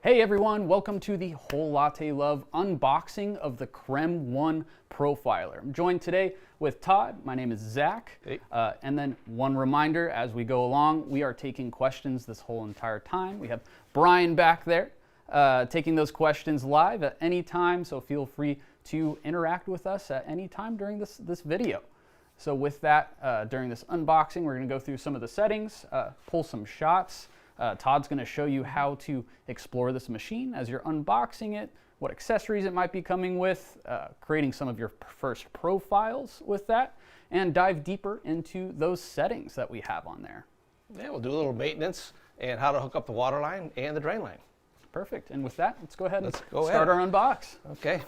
Hey everyone, welcome to the Whole Latte Love unboxing of the Crem One Profiler. I'm joined today with Todd. My name is Zach. Hey. And then one reminder as we go along, we are taking questions this whole entire time. We have Brian back there taking those questions live at any time, so feel free to interact with us at any time during this video. So with that, during this unboxing, we're going to go through some of the settings, pull some shots. Todd's going to show you how to explore this machine as you're unboxing it, what accessories it might be coming with, creating some of your first profiles with that, and dive deeper into those settings that we have on there. Yeah, we'll do a little maintenance and how to hook up the water line and the drain line. Perfect. And with that, let's go ahead and start our unbox. Okay.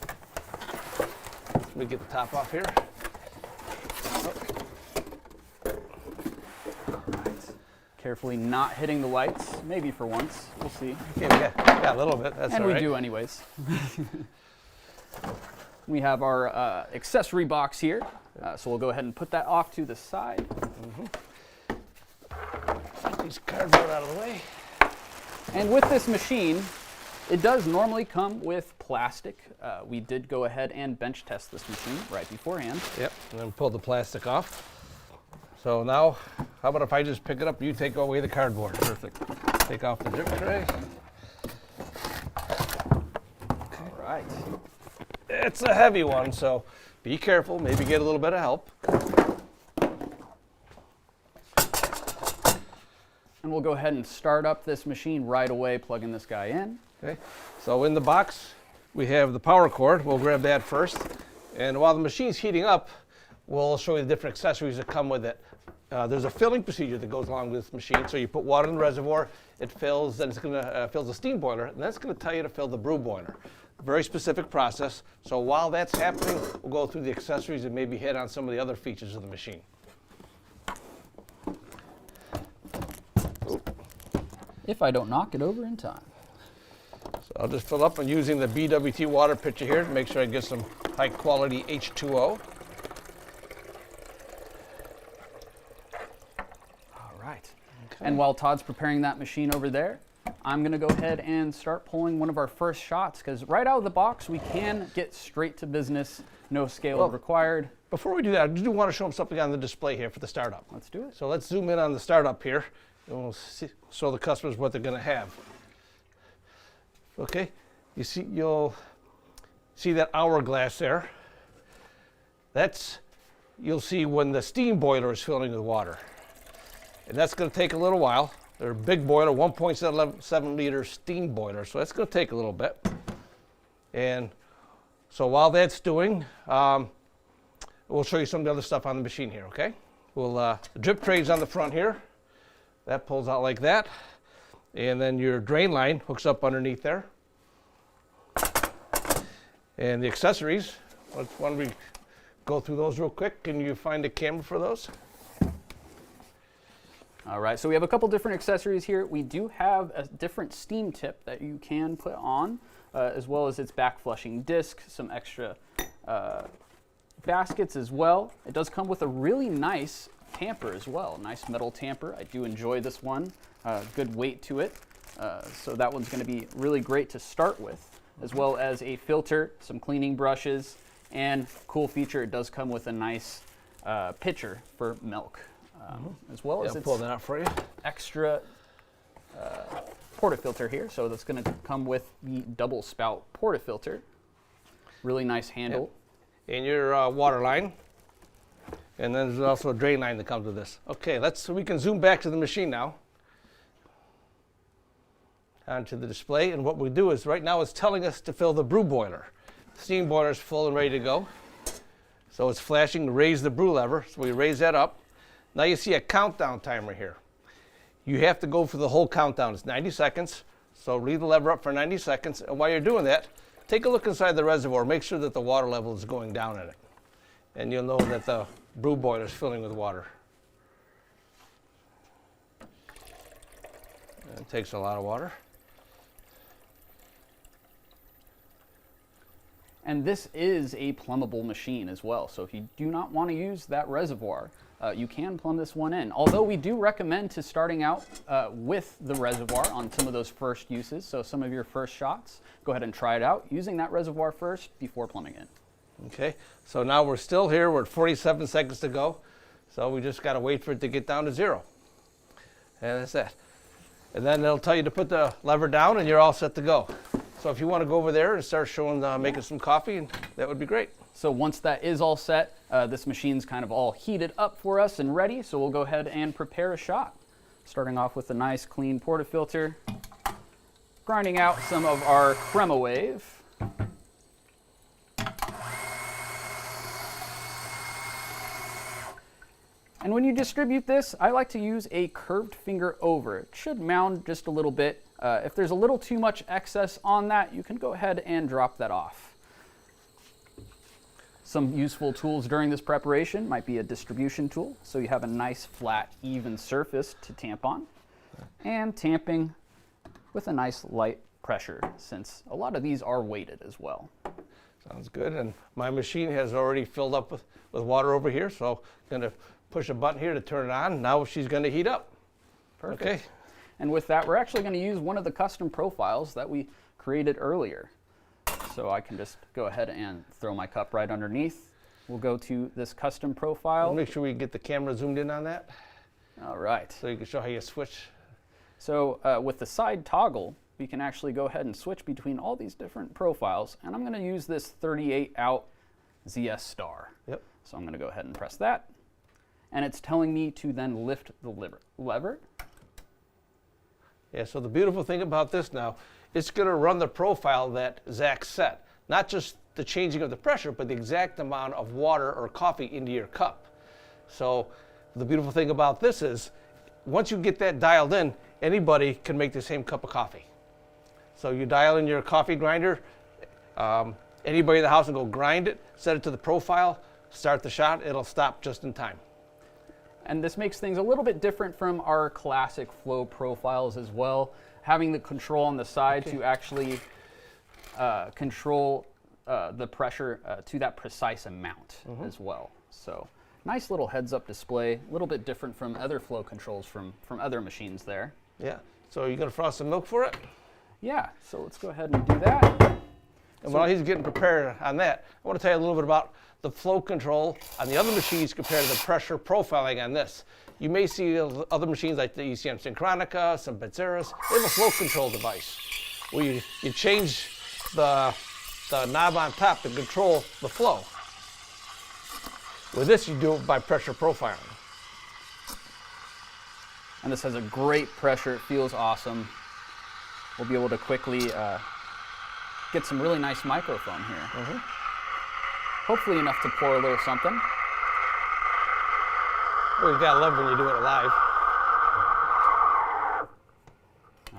Let me get the top off here. Carefully not hitting the lights, maybe for once. We'll see. Okay, we got a little bit. That's all right. And we do anyways. We have our accessory box here. So we'll go ahead and put that off to the side. Get these cardboard out of the way. And with this machine, it does normally come with plastic. We did go ahead and bench test this machine right beforehand. Yep, and then pull the plastic off. So now, how about if I just pick it up, you take away the cardboard. Perfect. Take off the drip tray. Okay. All right. It's a heavy one, so be careful. Maybe get a little bit of help. And we'll go ahead and start up this machine right away, plugging this guy in. Okay. So in the box, we have the power cord. We'll grab that first. And while the machine's heating up, we'll show you the different accessories that come with it. There's a filling procedure that goes along with this machine. So you put water in the reservoir, it fills, then it's going to fill the steam boiler, and that's going to tell you to fill the brew boiler. Very specific process. So while that's happening, we'll go through the accessories and maybe hit on some of the other features of the machine. If I don't knock it over in time. So I'll just fill up and using the BWT water pitcher here to make sure I get some high quality H2O. Okay. And while Todd's preparing that machine over there, I'm going to go ahead and start pulling one of our first shots, because right out of the box, we can get straight to business, no scale required. Before we do that, I do want to show them something on the display here for the startup. Let's do it. So let's zoom in on the startup here, and we'll show the customers what they're going to have. Okay, you'll see that hourglass there. You'll see when the steam boiler is filling with water. And that's going to take a little while. They're a big boiler, 1.7 liter steam boiler, so that's going to take a little bit. And so while that's doing, we'll show you some of the other stuff on the machine here, okay? The drip tray's on the front here. That pulls out like that. And then your drain line hooks up underneath there. And the accessories, why don't we go through those real quick? Can you find a camera for those? All right, so we have a couple different accessories here. We do have a different steam tip that you can put on, as well as its back flushing disc, some extra baskets as well. It does come with a really nice tamper as well, nice metal tamper. I do enjoy this one, good weight to it. So that one's gonna be really great to start with, as well as a filter, some cleaning brushes, and cool feature, it does come with a nice pitcher for milk. As well as I'll pull that out for you. Extra portafilter here, so that's going to come with the double spout portafilter. Really nice handle. Yep. And your water line, and then there's also a drain line that comes with this. Okay, we can zoom back to the machine now, onto the display, and what we do is right now it's telling us to fill the brew boiler. The steam boiler is full and ready to go, so it's flashing to raise the brew lever, so we raise that up. Now you see a countdown timer here. You have to go for the whole countdown. It's 90 seconds. So leave the lever up for 90 seconds. And while you're doing that, take a look inside the reservoir. Make sure that the water level is going down in it. And you'll know that the brew boiler is filling with water. And it takes a lot of water. And this is a plumbable machine as well. So if you do not want to use that reservoir, you can plumb this one in. Although we do recommend to starting out with the reservoir on some of those first uses. So some of your first shots, go ahead and try it out using that reservoir first before plumbing in. Okay, so now we're still here. We're at 47 seconds to go. So we just got to wait for it to get down to 0. And that's that. And then they'll tell you to put the lever down and you're all set to go. So if you want to go over there and start showing, making some coffee, and that would be great. So once that is all set, this machine's kind of all heated up for us and ready. So we'll go ahead and prepare a shot. Starting off with a nice clean portafilter, grinding out some of our Crema Wave. And when you distribute this, I like to use a curved finger over. It should mound just a little bit. If there's a little too much excess on that, you can go ahead and drop that off. Some useful tools during this preparation might be a distribution tool, so you have a nice flat, even surface to tamp on, and tamping with a nice light pressure, since a lot of these are weighted as well. Sounds good. And my machine has already filled up with water over here, so I'm going to push a button here to turn it on. Now she's going to heat up. Perfect. Okay. And with that, we're actually going to use one of the custom profiles that we created earlier. So I can just go ahead and throw my cup right underneath. We'll go to this custom profile. Make sure we get the camera zoomed in on that. All right. So you can show how you switch. So with the side toggle, we can actually go ahead and switch between all these different profiles. And I'm going to use this 38 out ZS Star. Yep. So I'm going to go ahead and press that. And it's telling me to then lift the lever. Yeah, so the beautiful thing about this now, it's going to run the profile that Zach set. Not just the changing of the pressure, but the exact amount of water or coffee into your cup. So the beautiful thing about this is, once you get that dialed in, anybody can make the same cup of coffee. So you dial in your coffee grinder, anybody in the house will go grind it, set it to the profile, start the shot, it'll stop just in time. And this makes things a little bit different from our classic flow profiles as well. Having the control on the side to actually control the pressure to that precise amount as well. So nice little heads-up display, a little bit different from other flow controls from other machines there. Yeah, so you're going to frost some milk for it? Yeah, so let's go ahead and do that. And while he's getting prepared on that, I want to tell you a little bit about the flow control on the other machines compared to the pressure profiling on this. You may see other machines like the ECM Synchronica, some Pizzeras. They have a flow control device where you change the knob on top to control the flow. With this, you do it by pressure profiling. And this has a great pressure. It feels awesome. We'll be able to quickly get some really nice microfoam here. Hopefully enough to pour a little something. Well, you gotta love when you do it live.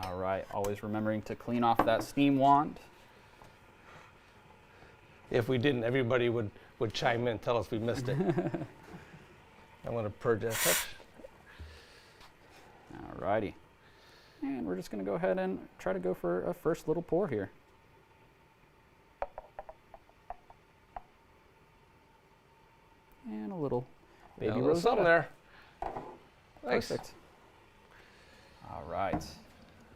All right, always remembering to clean off that steam wand. If we didn't, everybody would chime in and tell us we missed it. I want to purge that touch. All righty. And we're just gonna go ahead and try to go for a first little pour here. And a little baby a little Rosetta. something there. Nice. Perfect. All right.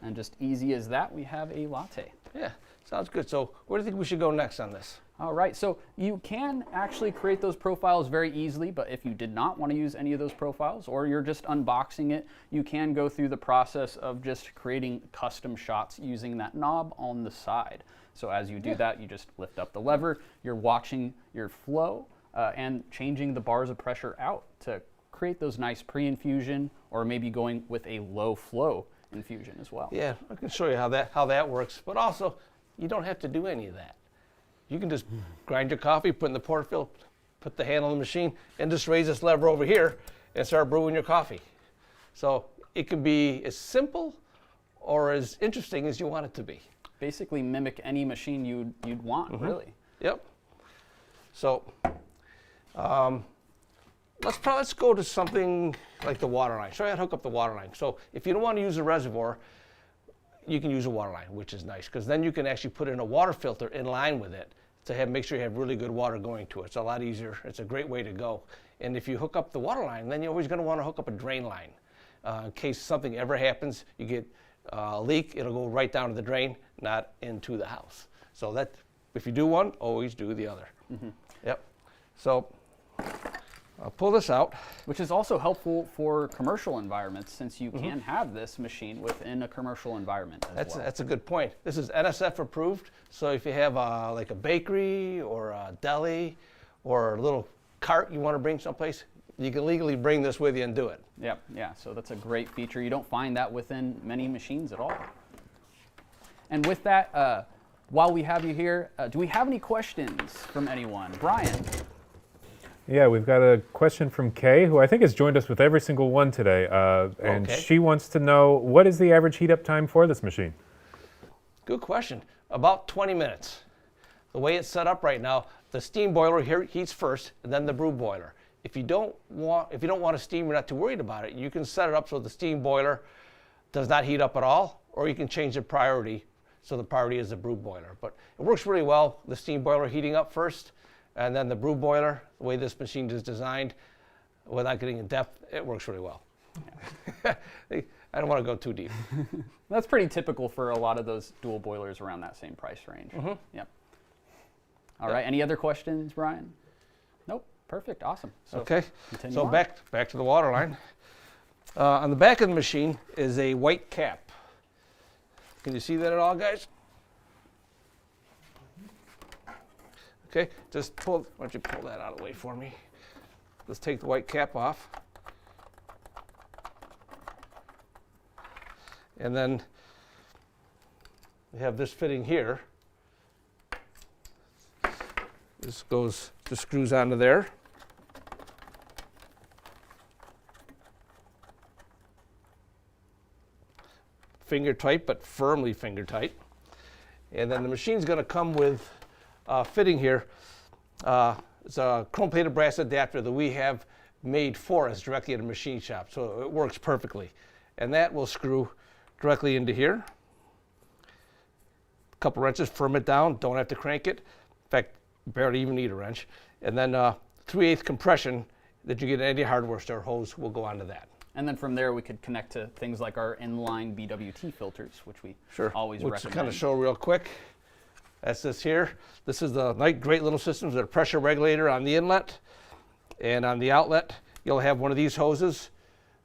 And just easy as that, we have a latte. Yeah, sounds good. So where do you think we should go next on this? All right, so you can actually create those profiles very easily, but if you did not want to use any of those profiles, or you're just unboxing it, you can go through the process of just creating custom shots using that knob on the side. So as you do that, you just lift up the lever, you're watching your flow, and changing the bars of pressure out to create those nice pre-infusion, or maybe going with a low flow infusion as well. Yeah, I can show you how that works. But also, you don't have to do any of that. You can just grind your coffee, put in the portafilter, put the handle on the machine, and just raise this lever over here and start brewing your coffee. So it can be as simple or as interesting as you want it to be. Basically mimic any machine you'd want, really. Yep. So let's go to something like the water line. Show you how to hook up the water line. So if you don't want to use a reservoir, you can use a water line, which is nice, because then you can actually put in a water filter in line with it. to make sure you have really good water going to it. It's a lot easier. It's a great way to go. And if you hook up the water line, then you're always going to want to hook up a drain line. In case something ever happens, you get a leak, it'll go right down to the drain, not into the house. So that, if you do one, always do the other. Yep. So I'll pull this out. Which is also helpful for commercial environments, since you can have this machine within a commercial environment as well. That's a good point. This is NSF approved, so if you have like a bakery or a deli or a little cart you want to bring someplace, you can legally bring this with you and do it. Yep, yeah, so that's a great feature. You don't find that within many machines at all. And with that, while we have you here, do we have any questions from anyone? Brian? Yeah, we've got a question from Kay, who I think has joined us with every single one today. And Okay. she wants to know, what is the average heat up time for this machine? Good question. About 20 minutes. The way it's set up right now, the steam boiler here heats first, and then the brew boiler. If you don't want to steam, you're not too worried about it, you can set it up so the steam boiler does not heat up at all, or you can change the priority so the priority is the brew boiler. But it works really well, the steam boiler heating up first, and then the brew boiler, the way this machine is designed, without getting in depth, it works really well. I don't want to go too deep. That's pretty typical for a lot of those dual boilers around that same price range. Yep. All right, any other questions, Brian? Nope, perfect, awesome. So Okay, continue so on. back to the water line. On the back of the machine is a white cap. Can you see that at all, guys? Okay, just pull, why don't you pull that out of the way for me? Let's take the white cap off. And then we have this fitting here. This goes, just screws onto there. Finger tight, but firmly finger tight. And then the machine's going to come with fitting here. It's a chrome plated brass adapter that we have made for us directly at a machine shop, so it works perfectly. And that will screw directly into here. A couple wrenches, firm it down, don't have to crank it. In fact, barely even need a wrench. And then 3/8 compression that you get at any hardware store hose will go onto that. And then from there, we could connect to things like our inline BWT filters, which we always Which recommend. kind of show real quick. That's this here. This is the great little systems. There's a pressure regulator on the inlet, and on the outlet, you'll have one of these hoses.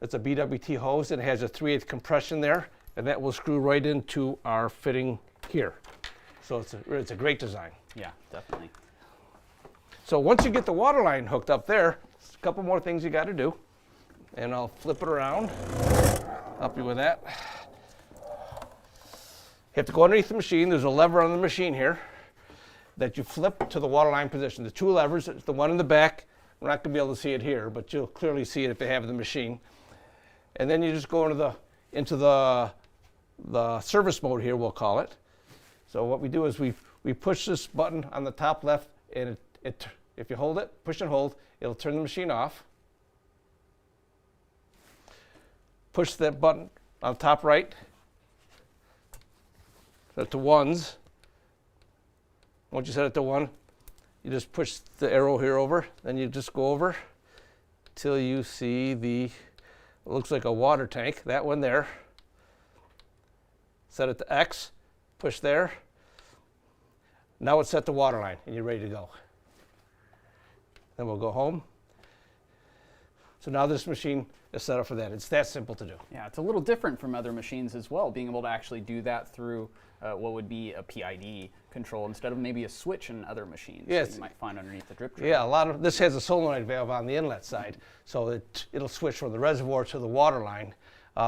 It's a BWT hose, and it has a 3/8 compression there, and that will screw right into our fitting here. So it's a great design. Yeah, definitely. So once you get the water line hooked up there, there's a couple more things you got to do. And I'll flip it around, help you with that. You have to go underneath the machine. There's a lever on the machine here that you flip to the water line position. The two levers, the one in the back, we're not going to be able to see it here, but you'll clearly see it if you have the machine. And then you just go into the service mode here, we'll call it. So what we do is we push this button on the top left, and if you hold it, push and hold, it'll turn the machine off. Push that button on the top right, set it to ones. Once you set it to 1, you just push the arrow here over, then you just go over till you see it looks like a water tank, that one there. Set it to X, push there. Now it's set to water line and you're ready to go. Then we'll go home. So now this machine is set up for that. It's that simple to do. Yeah, it's a little different from other machines as well, being able to actually do that through what would be a PID control instead of maybe a switch in other machines Yes. that you might find underneath the drip tray. Yeah, this has a solenoid valve on the inlet side, so it'll switch from the reservoir to the water line.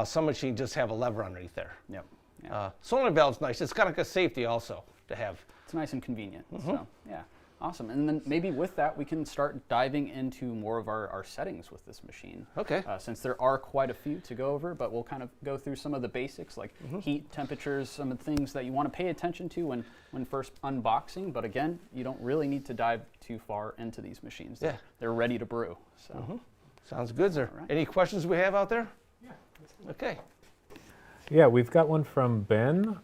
Some machines just have a lever underneath there. Yep. Yeah. Solenoid valve's nice. It's kind of like a safety also to have. It's nice and convenient. So, yeah, awesome. And then maybe with that, we can start diving into more of our settings with this machine. Okay. Since there are quite a few to go over, but we'll kind of go through some of the basics like heat, temperatures, some of the things that you want to pay attention to when first unboxing. But again, you don't really need to dive too far into these machines. Yeah. They're ready to brew. So. Sounds good, sir. All right. Any questions we have out there? Yeah. Okay. Yeah, we've got one from Ben.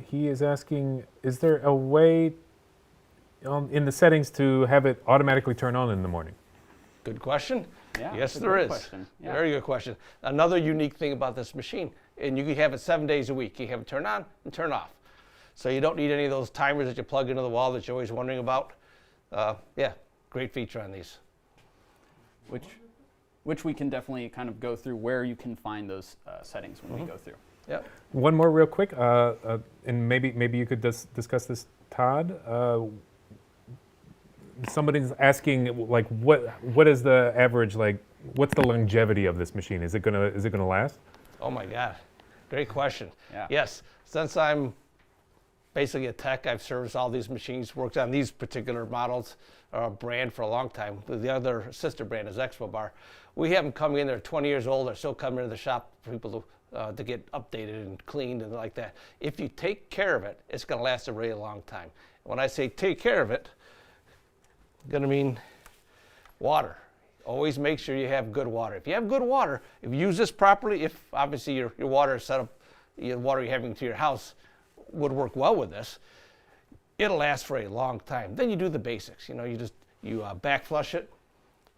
He is asking, is there a way in the settings to have it automatically turn on in the morning? Good question. Yeah, Yes, that's a there great is. question. Yeah. Very good question. Another unique thing about this machine, and you can have it 7 days a week. You can have it turn on and turn off. So you don't need any of those timers that you plug into the wall that you're always wondering about. Yeah, great feature on these. Which we can definitely kind of go through where you can find those settings when we go through. Yep. One more real quick, and maybe you could discuss this, Todd. Somebody's asking, like, what is the average, like, what's the longevity of this machine? Is it gonna last? Oh my God, great question. Yeah. Yes, since I'm basically a tech, I've serviced all these machines, worked on these particular models, brand for a long time. The other sister brand is Expo Bar. We have them coming in, they're 20 years old, they're still coming into the shop for people to get updated and cleaned and like that. If you take care of it, it's gonna last a really long time. When I say take care of it, I'm gonna mean water. Always make sure you have good water. If you have good water, if you use this properly, if obviously your water is set up, the water you're having to your house would work well with this, it'll last for a long time. Then you do the basics. You know, you back flush it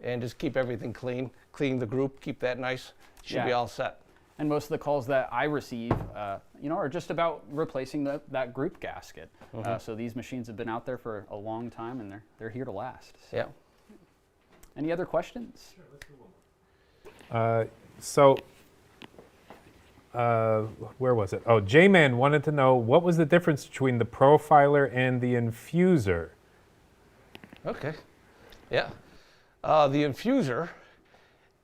and just keep everything clean. Clean the group, keep that nice. Should be all set. And most of the calls that I receive, are just about replacing that group gasket. So these machines have been out there for a long time, and they're here to last. So. Yeah. Any other questions? Sure, let's do one more. Where was it? Oh, J-Man wanted to know what was the difference between the profiler and the infuser? Okay. Yeah. The infuser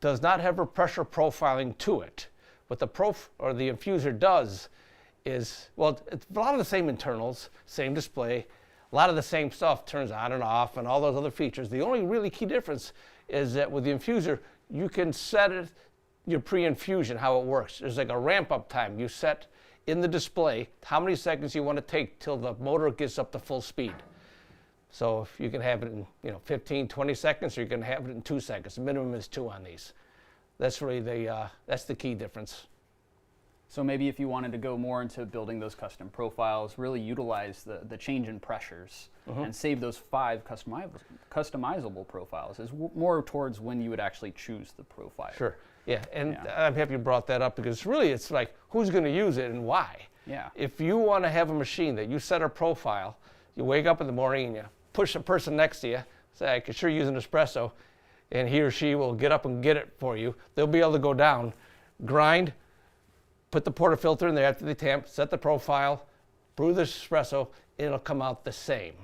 does not have a pressure profiling to it. What the infuser does is, well, it's a lot of the same internals, same display, a lot of the same stuff turns on and off and all those other features. The only really key difference is that with the infuser, you can set it, your pre-infusion, how it works. There's like a ramp up time. You set in the display how many seconds you want to take till the motor gets up to full speed. So if you can have it in 15, 20 seconds, or you can have it in 2 seconds. The minimum is 2 on these. That's really that's the key difference. So maybe if you wanted to go more into building those custom profiles, really utilize the change in pressures and save those 5 customizable profiles is more towards when you would actually choose the profile. Sure. Yeah, and I'm happy you brought that up because really it's like who's going to use it and why. Yeah. If you want to have a machine that you set a profile, you wake up in the morning and you push a person next to you, say, I could sure use an espresso, and he or she will get up and get it for you. They'll be able to go down, grind, put the portafilter in there after they tamp, set the profile, brew the espresso, and it'll come out the same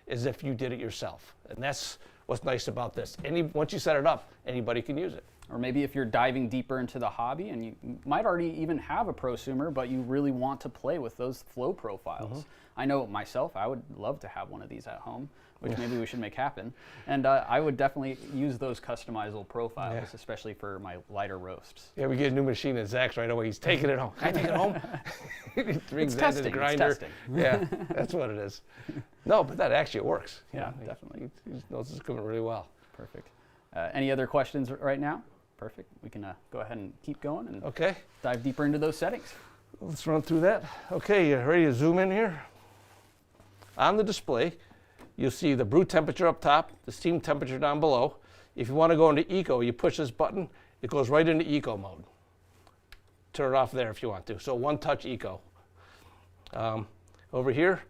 as if you did it yourself. And that's what's nice about this. Once you set it up, anybody can use it. Or maybe if you're diving deeper into the hobby and you might already even have a prosumer, but you really want to play with those flow profiles. I know myself, I would love to have one of these at home, which maybe we should make happen. And I would definitely use those customizable profiles, especially for my lighter roasts. Yeah, we get a new machine and Zach's right away. He's taking it home. Can I take it home? He brings that to the grinder. It's testing. Yeah, that's what it is. No, but that actually works. Yeah, definitely. He knows it's coming really well. Perfect. Any other questions right now? Perfect. We can go ahead and keep going and dive deeper into those settings. Let's run through that. Okay, you ready to zoom in here? On the display, you'll see the brew temperature up top, the steam temperature down below. If you want to go into eco, you push this button, it goes right into eco mode. Turn it off there if you want to. So one touch eco. Over here,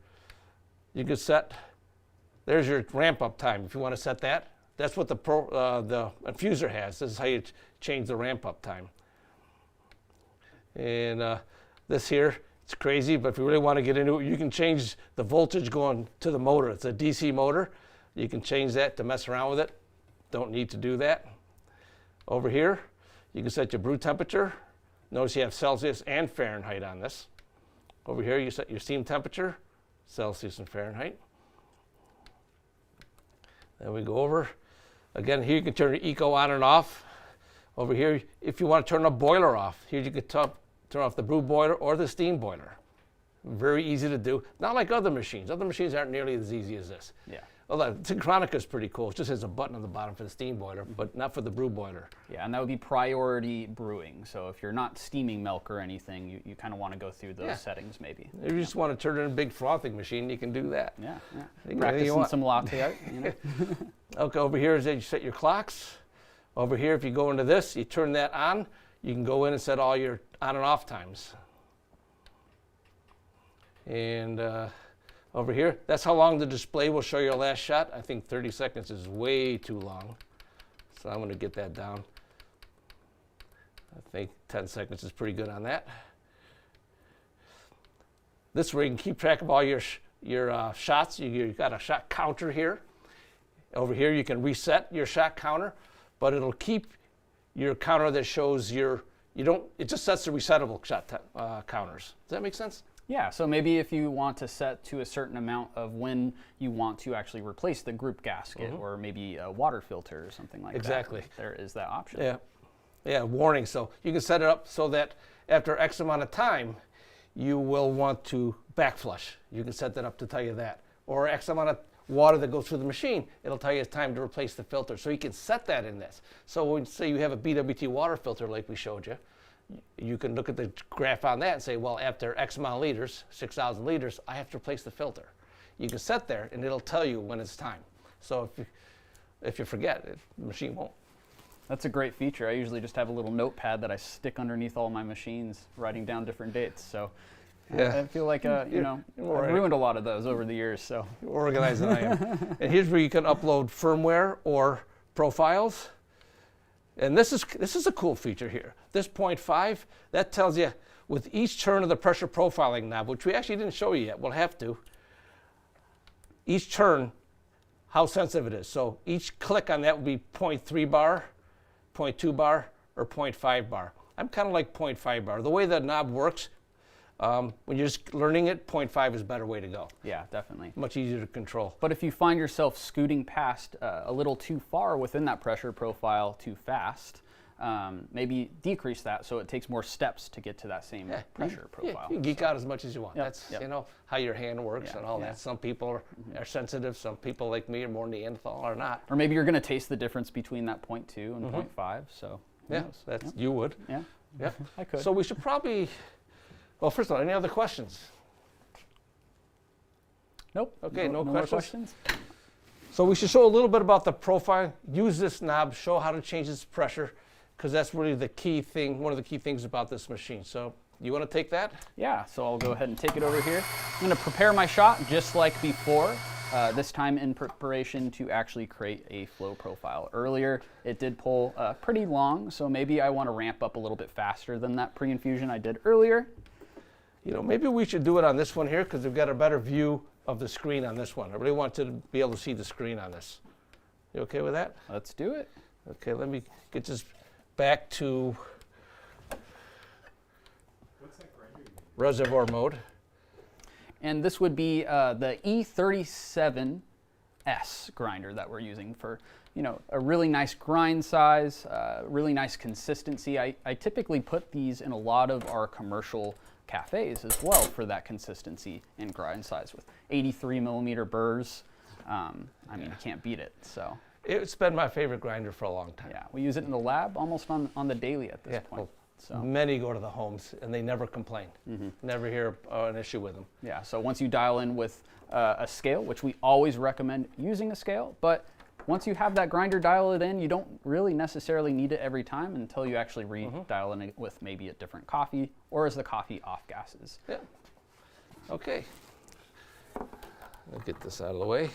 you can set, there's your ramp up time if you want to set that. That's what the infuser has. This is how you change the ramp up time. And this here, it's crazy, but if you really want to get into it, you can change the voltage going to the motor. It's a DC motor. You can change that to mess around with it. Don't need to do that. Over here, you can set your brew temperature. Notice you have Celsius and Fahrenheit on this. Over here, you set your steam temperature, Celsius and Fahrenheit. Then we go over. Again, here you can turn your eco on and off. Over here, if you want to turn the boiler off, here you can turn off the brew boiler or the steam boiler. Very easy to do. Not like other machines. Other machines aren't nearly as easy as this. Yeah. Well, the Synchronica is pretty cool. It just has a button on the bottom for the steam boiler, but not for the brew boiler. Yeah, and that would be priority brewing. So if you're not steaming milk or anything, you kind of want to go through those settings maybe. If you just want to turn it in a big frothing machine, you can do that. Yeah, You yeah. can- Practicing some latte art, Okay, over here is that you set your clocks. Over here, if you go into this, you turn that on. You can go in and set all your on and off times. And over here, that's how long the display will show your last shot. I think 30 seconds is way too long. So I'm going to get that down. I think 10 seconds is pretty good on that. This way you can keep track of all your shots. You've got a shot counter here. Over here you can reset your shot counter, but it'll keep your counter that shows it just sets the resettable shot counters. Does that make sense? Yeah, so maybe if you want to set to a certain amount of when you want to actually replace the group gasket or maybe a water filter or something like Exactly. that. There is that option. Yeah. Yeah, warning. So you can set it up so that after X amount of time, you will want to backflush. You can set that up to tell you that. Or X amount of water that goes through the machine, it'll tell you it's time to replace the filter. So you can set that in this. So when say you have a BWT water filter like we showed you, you can look at the graph on that and say, well, after X amount of liters, 6,000 liters, I have to replace the filter. You can set there and it'll tell you when it's time. So if you forget, the machine won't. That's a great feature. I usually just have a little notepad that I stick underneath all my machines, writing down different dates. So I feel like, I've ruined a lot of those over the years. So You're organized than I am. And here's where you can upload firmware or profiles. And this is a cool feature here. This 0.5, that tells you with each turn of the pressure profiling knob, which we actually didn't show you yet, we'll have to, each turn, how sensitive it is. So each click on that will be 0.3 bar, 0.2 bar, or 0.5 bar. I'm kind of like 0.5 bar. The way the knob works, when you're just learning it, 0.5 is a better way to go. yeah, definitely. Much easier to control. But if you find yourself scooting past a little too far within that pressure profile too fast, maybe decrease that so it takes more steps to get to that same pressure profile. You can geek out as much as you want. Yep, That's yep. How your hand works and all that. Some people are sensitive. Some people like me are more Neanderthal or not. Or maybe you're going to taste the difference between that 0.2 and 0.5. So who Yeah, knows? you would. Yeah, Yeah, I could. So we should probably. Well, first of all, any other questions? Nope. Okay, no more questions? questions? So we should show a little bit about the profile. Use this knob. Show how to change its pressure, because that's really the key thing. One of the key things about this machine. So you want to take that? Yeah, so I'll go ahead and take it over here. I'm going to prepare my shot just like before, this time in preparation to actually create a flow profile. Earlier, it did pull pretty long, so maybe I want to ramp up a little bit faster than that pre-infusion I did earlier. Maybe we should do it on this one here, because we've got a better view of the screen on this one. I really want to be able to see the screen on this. You okay with that? Let's do it. Okay, let me get this back to reservoir mode. And this would be the E37S grinder that we're using for, a really nice grind size, really nice consistency. I typically put these in a lot of our commercial cafes as well for that consistency and grind size with 83 millimeter burrs. You can't beat it. So It's been my favorite grinder for a long time. yeah, we use it in the lab almost on the daily at this point. Well, So many go to the homes and they never complain. Never hear an issue with them. yeah, so once you dial in with a scale, which we always recommend using a scale, but once you have that grinder dial it in, you don't really necessarily need it every time until you actually dial in it with maybe a different coffee or as the coffee off gases. Yeah. Okay. I'll get this out of the way.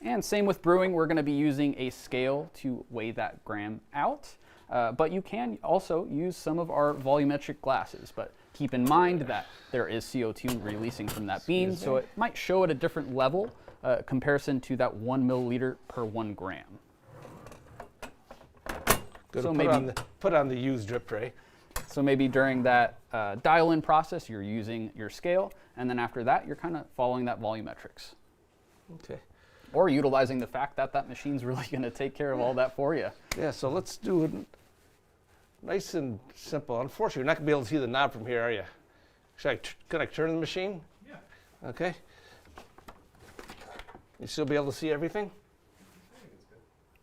And same with brewing, we're going to be using a scale to weigh that gram out. But you can also use some of our volumetric glasses. But keep in mind that there is CO2 releasing from that bean, so it might show at a different level comparison to that 1 milliliter per 1 gram. Good. So Put on the used drip tray. So maybe during that dial-in process, you're using your scale, and then after that, you're kind of following that volumetrics. Okay. Or utilizing the fact that that machine's really going to take care of all that for you. Yeah, so let's do it nice and simple. Unfortunately, you're not going to be able to see the knob from here, are you? can I turn the machine? Yeah. Okay. You still be able to see everything?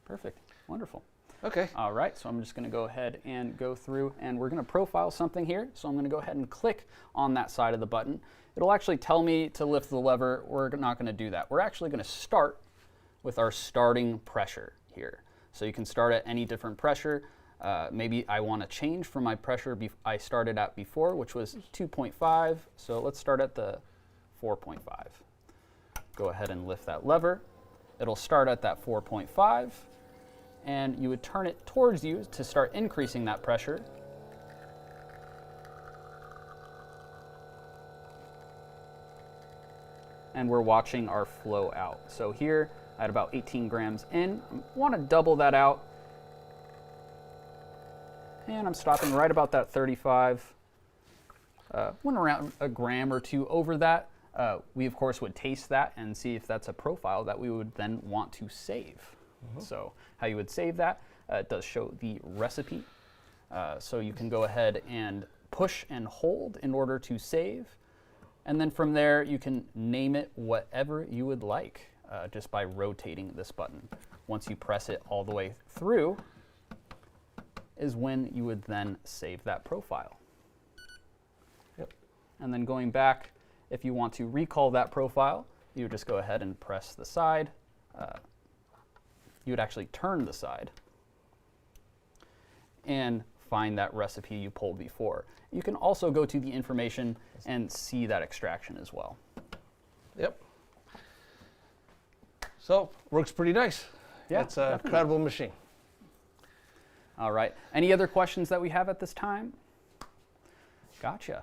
Perfect. Wonderful. Okay. All right, so I'm just going to go ahead and go through, and we're going to profile something here. So I'm going to go ahead and click on that side of the button. It'll actually tell me to lift the lever. We're not going to do that. We're actually going to start with our starting pressure here. So you can start at any different pressure. Maybe I want to change from my pressure I started at before, which was 2.5. So let's start at the 4.5. Go ahead and lift that lever. It'll start at that 4.5. And you would turn it towards you to start increasing that pressure. And we're watching our flow out. So here, at about 18 grams in, I want to double that out. And I'm stopping right about that 35. Went around a gram or two over that. We, of course, would taste that and see if that's a profile that we would then want to save. So how you would save that, it does show the recipe. So you can go ahead and push and hold in order to save. And then from there, you can name it whatever you would like just by rotating this button. Once you press it all the way through is when you would then save that profile. Yep. And then going back, if you want to recall that profile, you would just go ahead and press the side. You would actually turn the side and find that recipe you pulled before. You can also go to the information and see that extraction as well. Yep. So, works pretty nice. Yeah, it's an incredible machine. All right. Any other questions that we have at this time? Gotcha.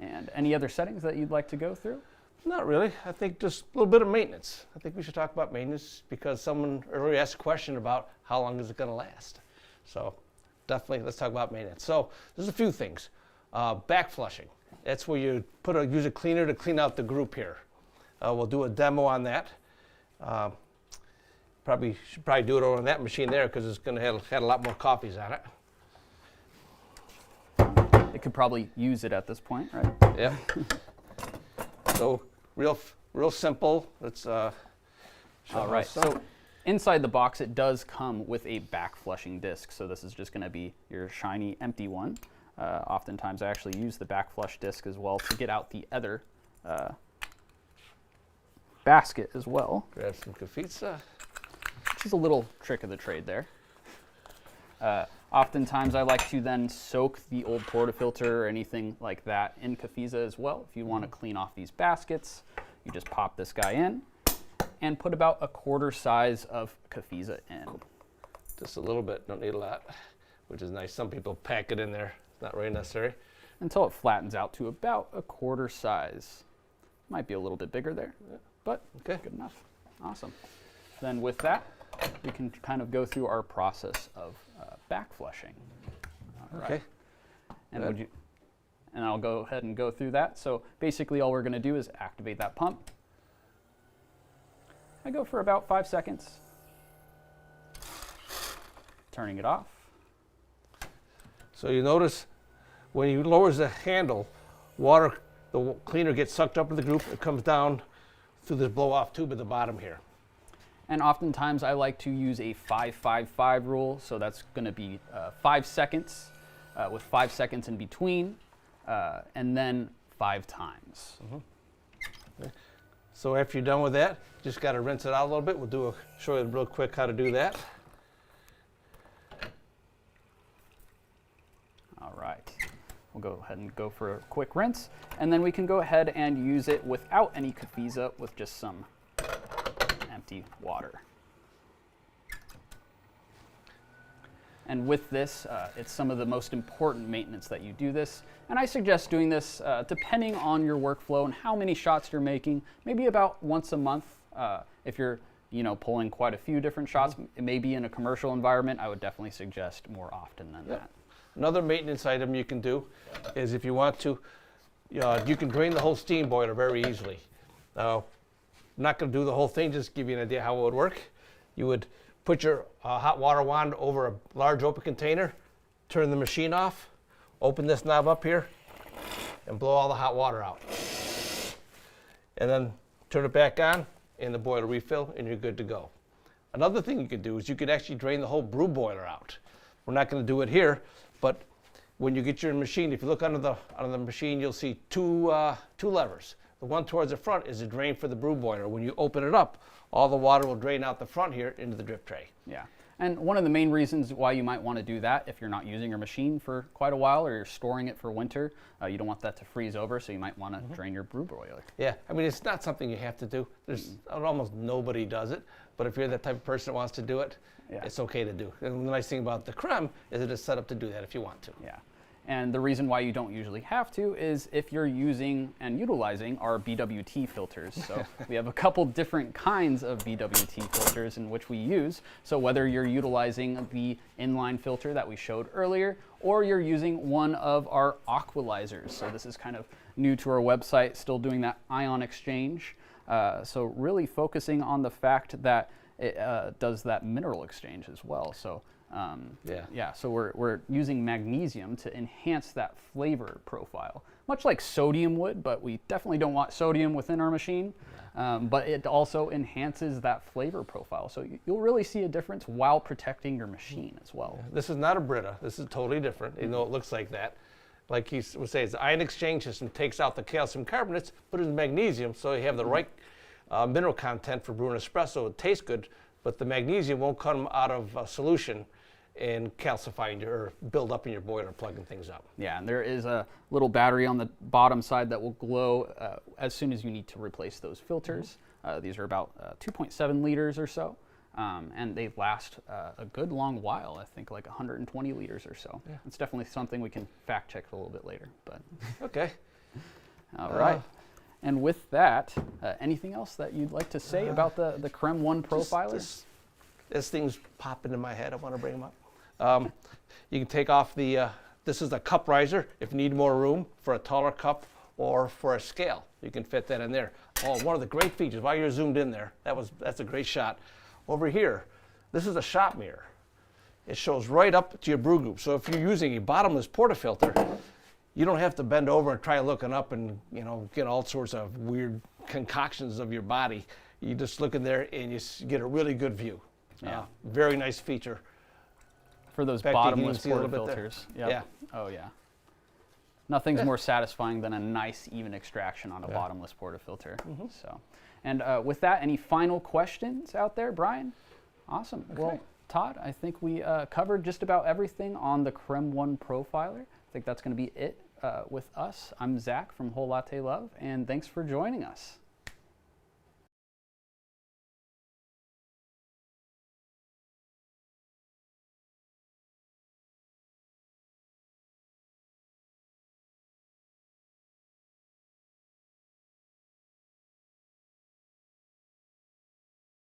And any other settings that you'd like to go through? Not really. I think just a little bit of maintenance. I think we should talk about maintenance because someone earlier asked a question about how long is it going to last. So definitely let's talk about maintenance. So there's a few things. Back flushing. That's where you use a cleaner to clean out the group here. We'll do a demo on that. Should probably do it on that machine there because it's going to have a lot more coffees on it. It could probably use it at this point, right? Yeah. So real simple. Let's all right. So inside the box, it does come with a back flushing disc. So this is just going to be your shiny empty one. Oftentimes, I actually use the back flush disc as well to get out the other basket as well. Grab some Cafizza. Which is a little trick of the trade there. Oftentimes, I like to then soak the old portafilter or anything like that in Cafizza as well. If you want to clean off these baskets, you just pop this guy in and put about a quarter size of Cafizza in. Just a little bit, don't need a lot, which is nice. Some people pack it in there. It's not really necessary. Until it flattens out to about a quarter size. Might be a little bit bigger there, but okay. Good enough. Awesome. Then with that, we can kind of go through our process of back flushing. All right. Okay. And I'll go ahead and go through that. So basically all we're going to do is activate that pump. I go for about 5 seconds. Turning it off. So you notice when you lower the handle, the cleaner gets sucked up to the group. It comes down through this blow-off tube at the bottom here. And oftentimes I like to use a 5-5-5 rule. So that's going to be 5 seconds with 5 seconds in between, and then 5 times. Okay. So after you're done with that, just got to rinse it out a little bit. We'll show you real quick how to do that. All right. We'll go ahead and go for a quick rinse, and then we can go ahead and use it without any Cafizza with just some empty water. And with this, it's some of the most important maintenance that you do this. And I suggest doing this depending on your workflow and how many shots you're making, maybe about once a month. If you're pulling quite a few different shots, maybe in a commercial environment, I would definitely suggest more often than that. Another maintenance item you can do is if you want to, you can drain the whole steam boiler very easily. Now, I'm not going to do the whole thing, just give you an idea how it would work. You would put your hot water wand over a large open container, turn the machine off, open this knob up here, and blow all the hot water out. And then turn it back on, and the boiler refill, and you're good to go. Another thing you could do is you could actually drain the whole brew boiler out. We're not going to do it here, but when you get your machine, if you look under the machine, you'll see two levers. The one towards the front is a drain for the brew boiler. When you open it up, all the water will drain out the front here into the drip tray. Yeah. And one of the main reasons why you might want to do that, if you're not using your machine for quite a while or you're storing it for winter, you don't want that to freeze over, so you might want to drain your brew boiler. Yeah, I mean, it's not something you have to do. There's almost nobody does it, but if you're that type of person that wants to do it, it's okay to do. And the nice thing about the Crem is it is set up to do that if you want to. Yeah. And the reason why you don't usually have to is if you're using and utilizing our BWT filters. So we have a couple different kinds of BWT filters in which we use. So whether you're utilizing the inline filter that we showed earlier, or you're using one of our aqualizers. So this is kind of new to our website, still doing that ion exchange. So really focusing on the fact that it does that mineral exchange as well. So so we're using magnesium to enhance that flavor profile, much like sodium would, but we definitely don't want sodium within our machine. But it also enhances that flavor profile. So you'll really see a difference while protecting your machine as well. This is not a Brita. This is totally different, even though it looks like that. Like he would say, it's the ion exchange system, takes out the calcium carbonates, put it in magnesium, so you have the right mineral content for brewing espresso. It tastes good, but the magnesium won't come out of a solution and calcifying or build up in your boiler, plugging things up. Yeah, and there is a little battery on the bottom side that will glow as soon as you need to replace those filters. These are about 2.7 liters or so, and they last a good long while, I think like 120 liters or so. Yeah. It's definitely something we can fact check a little bit later. But okay. All right. And with that, anything else that you'd like to say about the Crem One Profiler? This thing's popping in my head. I want to bring them up. You can take off the, this is the cup riser. If you need more room for a taller cup or for a scale, you can fit that in there. Oh, one of the great features, while you're zoomed in there, that's a great shot. Over here, this is a shop mirror. It shows right up to your brew group. So if you're using a bottomless portafilter, you don't have to bend over and try looking up and get all sorts of weird concoctions of your body. You just look in there and you get a really good view. Yeah. Very nice feature. For those fact, bottomless you can see a little portafilters. bit there. Yeah. Oh yeah. Nothing's more satisfying than a nice even extraction on a bottomless portafilter. So, and with that, any final questions out there, Brian? Awesome. Okay. Well, Todd, I think we covered just about everything on the Crem One Profiler. I think that's going to be it with us. I'm Zach from Whole Latte Love, and thanks for joining us.